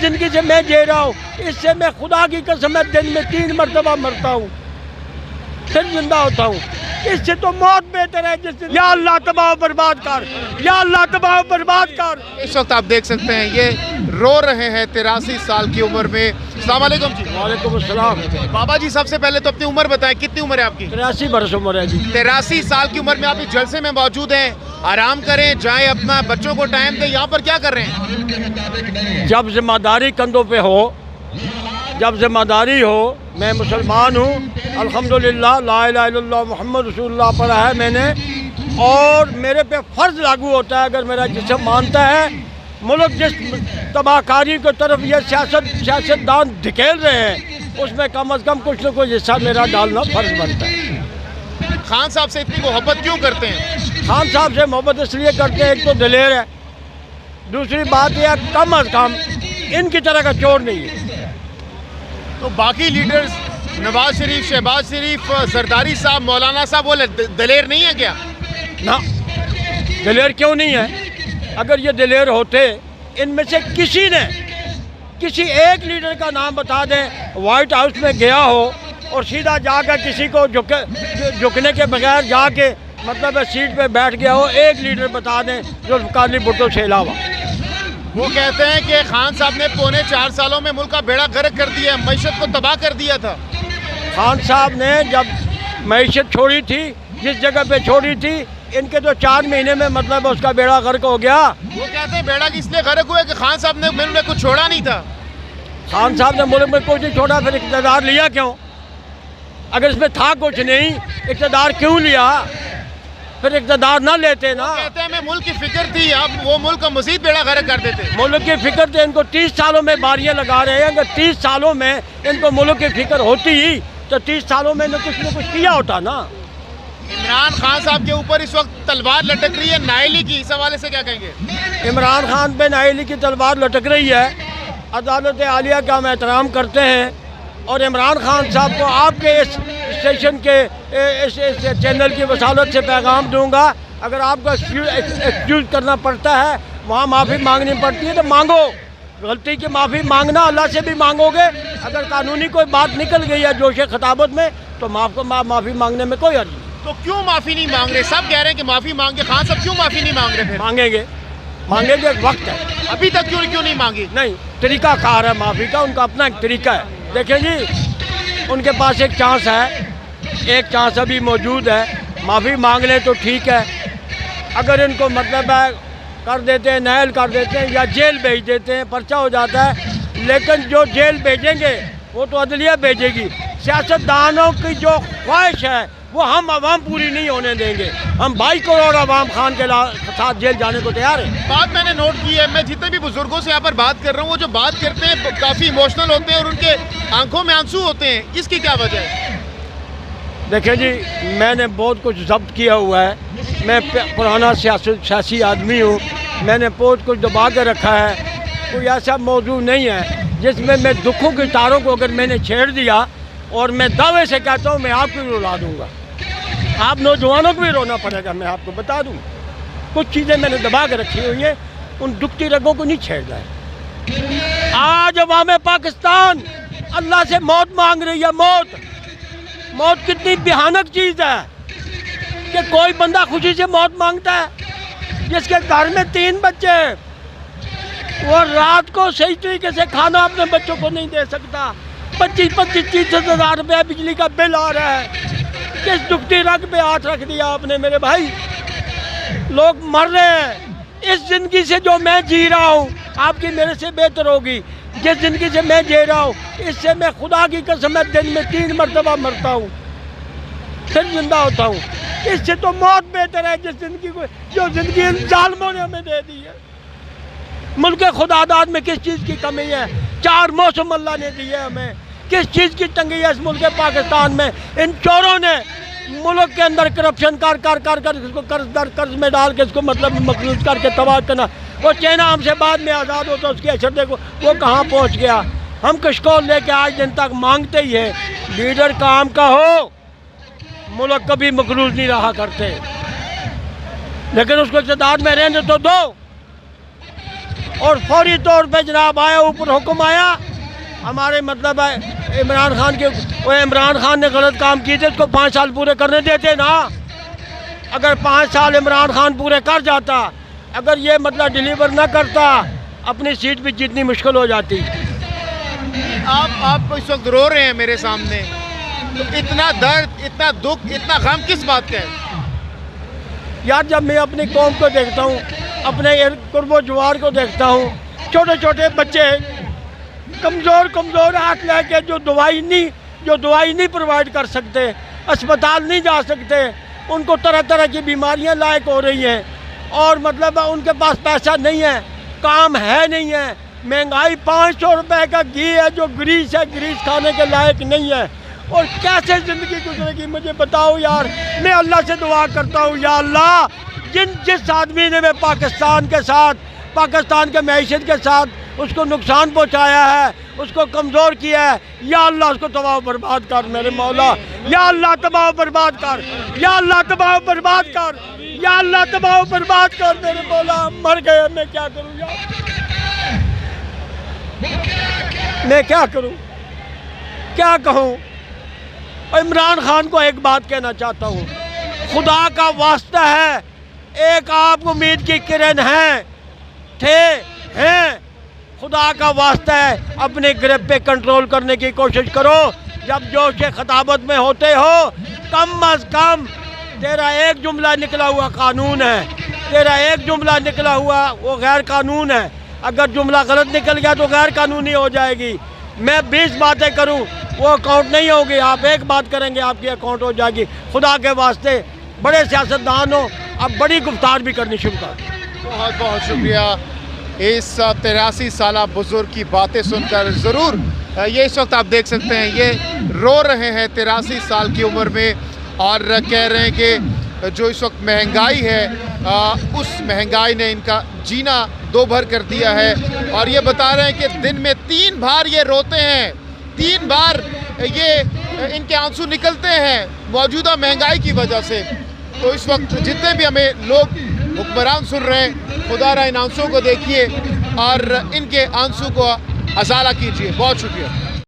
زندگی سے میں جی رہا ہوں اس سے میں خدا کی قسم دن میں 3 مرتبہ مرتا ہوں پھر زندہ ہوتا ہوں، اس سے تو موت بہتر ہے جس سے یا اللہ تباہ و برباد کر، یا اللہ تباہ و برباد کر۔ اس وقت آپ دیکھ سکتے ہیں یہ رو رہے ہیں 83 سال کی عمر میں۔ السلام علیکم جی۔ وعلیکم السلام۔ بابا جی سب سے پہلے تو اپنی عمر بتائیں، کتنی عمر ہے آپ کی؟ 83 برس عمر ہے جی۔ 83 سال کی عمر میں آپ اس جلسے میں موجود ہیں، آرام کریں، جائیں اپنا بچوں کو ٹائم دیں، یہاں پر کیا کر رہے ہیں؟ جب ذمہ داری کندھوں پہ ہو، جب ذمہ داری ہو، میں مسلمان ہوں الحمدللہ، لا الہ الا اللہ محمد رسول اللہ پڑھا ہے میں نے، اور میرے پہ فرض لاگو ہوتا ہے اگر میرا جسم مانتا ہے۔ ملک جس تباہ کاری کی طرف یہ سیاستدان دھکیل رہے ہیں اس میں کم از کم کچھ نہ کچھ حصہ میرا ڈالنا فرض بنتا ہے۔ خان صاحب سے اتنی محبت کیوں کرتے ہیں؟ خان صاحب سے محبت اس لیے کرتے ہیں، ایک تو دلیر ہے، دوسری بات یہ ہے کم از کم ان کی طرح کا چور نہیں ہے۔ تو باقی لیڈرز نواز شریف، شہباز شریف، زرداری صاحب، مولانا صاحب وہ دلیر نہیں ہے کیا؟ نہ، دلیر کیوں نہیں ہے؟ اگر یہ دلیر ہوتے، ان میں سے کسی نے کسی ایک لیڈر کا نام بتا دیں وائٹ ہاؤس میں گیا ہو اور سیدھا جا کر کسی کو جھکنے کے بغیر جا کے مطلب سیٹ پہ بیٹھ گیا ہو، ایک لیڈر بتا دیں ذوالفقار علی بھٹو سے علاوہ۔ وہ کہتے ہیں کہ خان صاحب نے پونے 4 سالوں میں ملک کا بیڑا غرق کر دیا، معیشت کو تباہ کر دیا تھا۔ خان صاحب نے جب معیشت چھوڑی تھی، جس جگہ پہ چھوڑی تھی، ان کے تو 4 مہینے میں مطلب اس کا بیڑا غرق ہو گیا۔ وہ کہتے ہیں بیڑا اس لیے غرق ہوا کہ خان صاحب نے ملک میں کچھ چھوڑا نہیں تھا۔ خان صاحب نے ملک میں کچھ نہیں چھوڑا، پھر اقتدار لیا کیوں؟ اگر اس میں تھا کچھ نہیں، اقتدار کیوں لیا؟ پھر اقتدار نہ لیتے نا۔ کہتے ہیں ہمیں ملک کی فکر تھی، اب وہ ملک کا مزید بیڑا غرق کر دیتے۔ ملک کی فکر تو ان کو 30 سالوں میں باریاں لگا رہے ہیں، اگر 30 سالوں میں ان کو ملک کی فکر ہوتی ہی تو 30 سالوں میں انہوں نے کچھ کیا ہوتا نا۔ عمران خان صاحب کے اوپر اس وقت تلوار لٹک رہی ہے نائلی کی، اس حوالے سے کیا کہیں گے؟ عمران خان پہ نائلی کی تلوار لٹک رہی ہے، عدالت عالیہ کا ہم احترام کرتے ہیں، اور عمران خان صاحب کو آپ کے اس اسٹیشن کے اس چینل کی وسالت سے پیغام دوں گا، اگر آپ کو ایکسکیوز کرنا پڑتا ہے، وہاں معافی مانگنی پڑتی ہے تو مانگو، غلطی کی معافی مانگنا اللہ سے بھی مانگو گے، اگر قانونی کوئی بات نکل گئی ہے جوش خطابت میں تو معافی مانگنے میں کوئی حرج نہیں۔ تو کیوں معافی نہیں مانگ رہے؟ سب کہہ رہے ہیں کہ معافی مانگے، خان صاحب کیوں معافی نہیں مانگ رہے پھر؟ مانگیں گے، وقت ہے، ابھی تک کیوں نہیں مانگی؟ نہیں، طریقہ کار ہے معافی کا، ان کا اپنا ایک طریقہ ہے۔ دیکھیں جی، ان کے پاس ایک چانس ہے، ایک چانس ابھی موجود ہے، معافی مانگ لیں تو ٹھیک ہے، اگر ان کو مطلب ہے کر دیتے ہیں، نائل کر دیتے ہیں یا جیل بھیج دیتے ہیں، پرچہ ہو جاتا ہے، لیکن جو جیل بھیجیں گے وہ تو عدلیہ بھیجے گی۔ سیاستدانوں کی جو خواہش ہے وہ ہم عوام پوری نہیں ہونے دیں گے، ہم 22 کروڑ عوام خان کے ساتھ جیل جانے کو تیار ہیں۔ بات میں نے نوٹ کی ہے، میں جتنے بھی بزرگوں سے یہاں پر بات کر رہا ہوں، وہ جو بات کرتے ہیں کافی ایموشنل ہوتے ہیں اور ان کے آنکھوں میں آنسو ہوتے ہیں، اس کی کیا وجہ ہے؟ دیکھیں جی، میں نے بہت کچھ ضبط کیا ہوا ہے، میں پرانا سیاسی آدمی ہوں، میں نے بہت کچھ دبا کے رکھا ہے، کوئی ایسا موضوع نہیں ہے جس میں دکھوں کی تاروں کو اگر میں نے چھیڑ دیا، اور میں دعوے سے کہتا ہوں میں آپ کو بھی رلا دوں گا، آپ نوجوانوں کو بھی رونا پڑے گا، میں آپ کو بتا دوں، کچھ چیزیں میں نے دبا کے رکھی ہوئی ہیں، ان دکھتی رگوں کو نہیں چھیڑنا ہے۔ آج عوام پاکستان اللہ سے موت مانگ رہی ہے، موت کتنی بھیانک چیز ہے کہ کوئی بندہ خوشی سے موت مانگتا ہے، جس کے گھر میں 3 بچے ہیں، وہ رات کو صحیح طریقے سے کھانا اپنے بچوں کو نہیں دے سکتا، 25-30 ہزار روپے بجلی کا بل آ رہا ہے، کس دکھتی رگ پہ ہاتھ رکھ دیا آپ نے میرے بھائی؟ لوگ مر رہے ہیں، اس زندگی سے جو میں جی رہا ہوں آپ کی میرے سے بہتر ہوگی، جس زندگی سے میں جی رہا ہوں اس سے میں خدا کی قسم دن میں 3 مرتبہ مرتا ہوں پھر زندہ ہوتا ہوں، اس سے تو موت بہتر ہے جو زندگی ان ظالموں نے ہمیں دے دی ہے۔ ملک خدا داد میں کس چیز کی کمی ہے؟ 4 موسم اللہ نے دیے ہمیں، کس چیز کی تنگی ہے اس ملک پاکستان میں؟ ان چوروں نے ملک کے اندر کرپشن کر اس کو قرض در قرض میں ڈال کے اس کو مطلب مقروض کر کے تباہ کرنا۔ وہ چینا ہم سے بعد میں آزاد ہوتا اس کی حیثیت دیکھو وہ کہاں پہنچ گیا۔ ہم کشکول لے کے آج دن تک مانگتے ہی ہے، لیڈر کام کا ہو، ملک کبھی مقروض نہیں رہا کرتے، لیکن اس کو اقتدار میں رہنے تو دو۔ اور فوری طور پہ جناب آیا، اوپر حکم آیا ہمارے مطلب ہے عمران خان کے، وہ عمران خان نے غلط کام کیے تھے، اس کو 5 سال پورے کرنے دیتے نا. اگر 5 سال عمران خان پورے کر جاتا، اگر یہ مطلب ڈیلیور نہ کرتا، اپنی سیٹ بھی جتنی مشکل ہو جاتی. آپ اس وقت رو رہے ہیں میرے سامنے، تو اتنا درد، اتنا دکھ، اتنا غم کس بات کا ہے؟ یار جب میں اپنی قوم کو دیکھتا ہوں، اپنے قرب و جوار کو دیکھتا ہوں، چھوٹے چھوٹے بچے کمزور ہاتھ لے کے جو دوائی نہیں پرووائڈ کر سکتے، اسپتال نہیں جا سکتے، ان کو طرح طرح کی بیماریاں لاحق ہو رہی ہیں، اور مطلب ان کے پاس پیسہ نہیں ہے، کام ہے نہیں ہے، مہنگائی 500 روپے کا گھی ہے جو گریس ہے، گریس کھانے کے لائق نہیں ہے، اور کیسے زندگی گزرے گی مجھے بتاؤ یار. میں اللہ سے دعا کرتا ہوں یا اللہ جس آدمی نے میں پاکستان کے معیشت کے ساتھ اس کو نقصان پہنچایا ہے، اس کو کمزور کیا ہے، یا اللہ اس کو تباہ و برباد کر میرے مولا. یا اللہ تباہ و برباد کر، یا اللہ تباہ و برباد کر، یا اللہ تباہ و برباد کر میرے مولا. مر گئے، میں کیا کروں یار، میں کیا کروں، کیا کہوں. عمران خان کو ایک بات کہنا چاہتا ہوں، خدا کا واسطہ ہے، ایک آپ امید کی کرن ہیں، خدا کا واسطہ ہے اپنے گرپ پہ کنٹرول کرنے کی کوشش کرو. جب جوش خطابت میں ہوتے ہو، کم از کم تیرا ایک جملہ نکلا ہوا قانون ہے، تیرا ایک جملہ نکلا ہوا وہ غیر قانون ہے. اگر جملہ غلط نکل گیا تو غیر قانونی ہو جائے گی. میں 20 باتیں کروں وہ اکاؤنٹ نہیں ہوگی، آپ ایک بات کریں گے آپ کی اکاؤنٹ ہو جائے گی. خدا کے واسطے بڑے سیاستدان ہو، اب بڑی گفتار بھی کرنی شروع کر. بہت بہت شکریہ. اس 83 سالہ بزرگ کی باتیں سن کر ضرور یہ اس وقت آپ دیکھ سکتے ہیں یہ رو رہے ہیں 83 سال کی عمر میں، اور کہہ رہے ہیں کہ جو اس وقت مہنگائی ہے اس مہنگائی نے ان کا جینا دو بھر کر دیا ہے. اور یہ بتا رہے ہیں کہ دن میں 3 بار یہ روتے ہیں، 3 بار یہ ان کے آنسو نکلتے ہیں موجودہ مہنگائی کی وجہ سے. تو اس وقت جتنے بھی ہمیں لوگ حکمران سن رہے ہیں، خدا را ان آنسوں کو دیکھیے اور ان کے آنسوں کو ازالہ کیجیے. بہت شکریہ.